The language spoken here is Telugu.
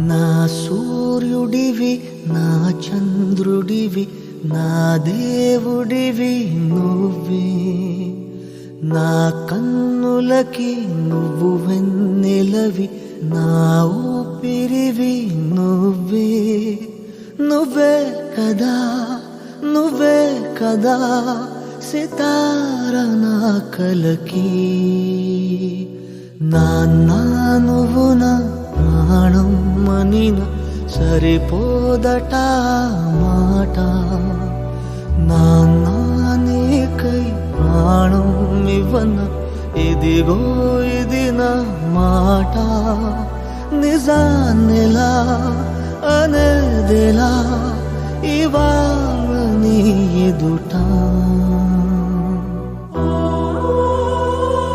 నా సూర్యుడివి నా చంద్రుడివి నా దేవుడివి నువ్వే, నా కన్నులకి నువ్వు వెన్నెలవి, నా ఊపిరివి నువ్వే. నువ్వే కదా నువ్వే కదా సితార నా కలకి. నాన్న నువ్వు నా ప్రాణం మనిన సరిపోదట మాట. నాన్న నీకై ప్రాణం ఇవ్వన ఇదిగో ఇది నా మాట. నిజాన్నిలా అనేదిలా ఇవాళ నీ ఎదుట.